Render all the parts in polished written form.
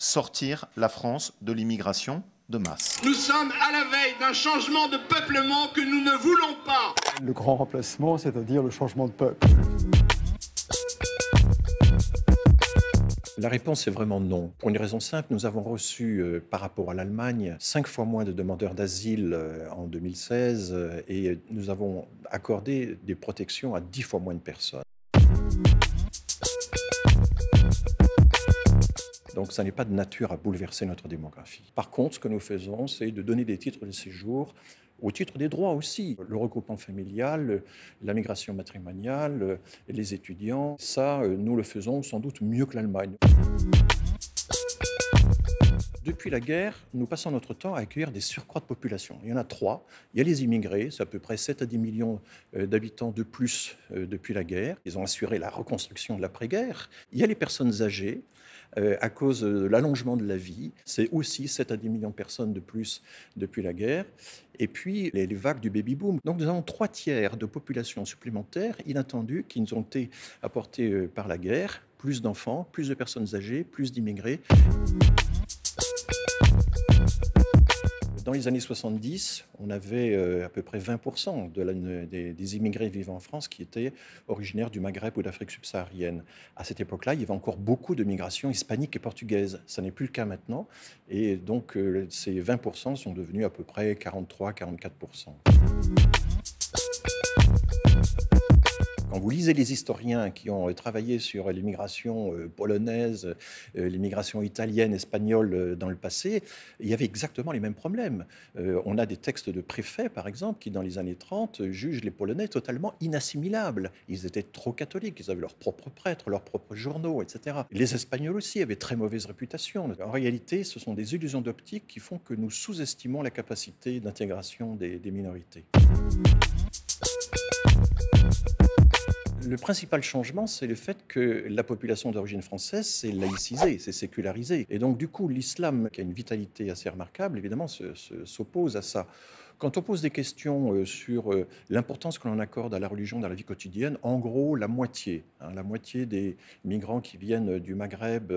sortir la France de l'immigration de masse. Nous sommes à la veille d'un changement de peuplement que nous ne voulons pas. Le grand remplacement, c'est-à-dire le changement de peuple. La réponse est vraiment non. Pour une raison simple, nous avons reçu, par rapport à l'Allemagne, 5 fois moins de demandeurs d'asile en 2016 et nous avons accordé des protections à 10 fois moins de personnes. Donc ça n'est pas de nature à bouleverser notre démographie. Par contre, ce que nous faisons, c'est de donner des titres de séjour au titre des droits aussi. Le regroupement familial, la migration matrimoniale, les étudiants, ça, nous le faisons sans doute mieux que l'Allemagne. Depuis la guerre, nous passons notre temps à accueillir des surcroîts de population. Il y en a 3. Il y a les immigrés, c'est à peu près 7 à 10 millions d'habitants de plus depuis la guerre. Ils ont assuré la reconstruction de l'après-guerre. Il y a les personnes âgées, à cause de l'allongement de la vie. C'est aussi 7 à 10 millions de personnes de plus depuis la guerre. Et puis les vagues du baby-boom. Donc nous avons 3 tiers de population supplémentaire inattendue qui nous ont été apportés par la guerre. Plus d'enfants, plus de personnes âgées, plus d'immigrés. Dans les années 70, on avait à peu près 20% des immigrés vivant en France qui étaient originaires du Maghreb ou d'Afrique subsaharienne. À cette époque-là, il y avait encore beaucoup de migration hispanique et portugaise. Ça n'est plus le cas maintenant. Et donc, ces 20% sont devenus à peu près 43-44%. Quand vous lisez les historiens qui ont travaillé sur l'immigration polonaise, l'immigration italienne, espagnole dans le passé, il y avait exactement les mêmes problèmes. On a des textes de préfets, par exemple, qui dans les années 30 jugent les Polonais totalement inassimilables. Ils étaient trop catholiques, ils avaient leurs propres prêtres, leurs propres journaux, etc. Les Espagnols aussi avaient très mauvaise réputation. En réalité, ce sont des illusions d'optique qui font que nous sous-estimons la capacité d'intégration des minorités. Le principal changement, c'est le fait que la population d'origine française s'est laïcisée, s'est sécularisée. Et donc, du coup, l'islam, qui a une vitalité assez remarquable, évidemment, s'oppose à ça. Quand on pose des questions sur l'importance que l'on accorde à la religion dans la vie quotidienne, en gros, la moitié des migrants qui viennent du Maghreb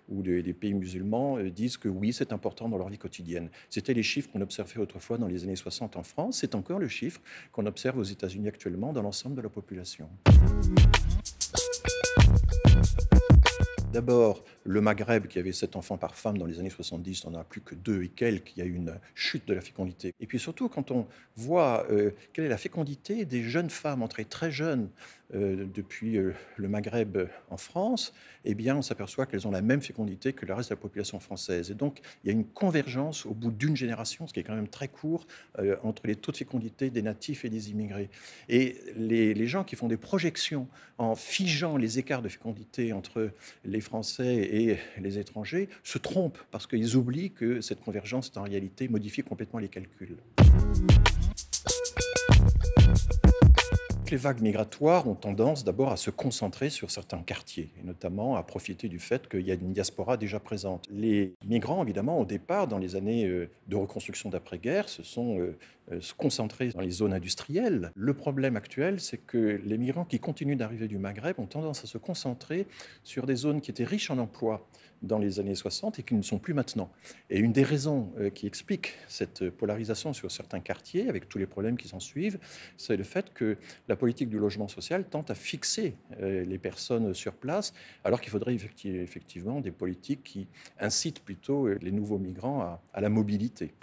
ou des pays musulmans disent que oui, c'est important dans leur vie quotidienne. C'était les chiffres qu'on observait autrefois dans les années 60 en France. C'est encore le chiffre qu'on observe aux États-Unis actuellement dans l'ensemble de la population. D'abord, le Maghreb, qui avait 7 enfants par femme dans les années 70, on n'en a plus que 2 et quelques, il y a eu une chute de la fécondité. Et puis surtout, quand on voit quelle est la fécondité des jeunes femmes entrées très jeunes depuis le Maghreb en France, eh bien, on s'aperçoit qu'elles ont la même fécondité que le reste de la population française. Et donc, il y a une convergence au bout d'une génération, ce qui est quand même très court, entre les taux de fécondité des natifs et des immigrés. Et les gens qui font des projections en figeant les écarts de fécondité entre les Français et les étrangers se trompent parce qu'ils oublient que cette convergence, en réalité, modifie complètement les calculs. Les vagues migratoires ont tendance d'abord à se concentrer sur certains quartiers, et notamment à profiter du fait qu'il y a une diaspora déjà présente. Les migrants, évidemment, au départ, dans les années de reconstruction d'après-guerre, se concentrer dans les zones industrielles. Le problème actuel, c'est que les migrants qui continuent d'arriver du Maghreb ont tendance à se concentrer sur des zones qui étaient riches en emplois dans les années 60 et qui ne sont plus maintenant. Et une des raisons qui explique cette polarisation sur certains quartiers, avec tous les problèmes qui s'en suivent, c'est le fait que la politique du logement social tente à fixer les personnes sur place, alors qu'il faudrait effectivement des politiques qui incitent plutôt les nouveaux migrants à la mobilité.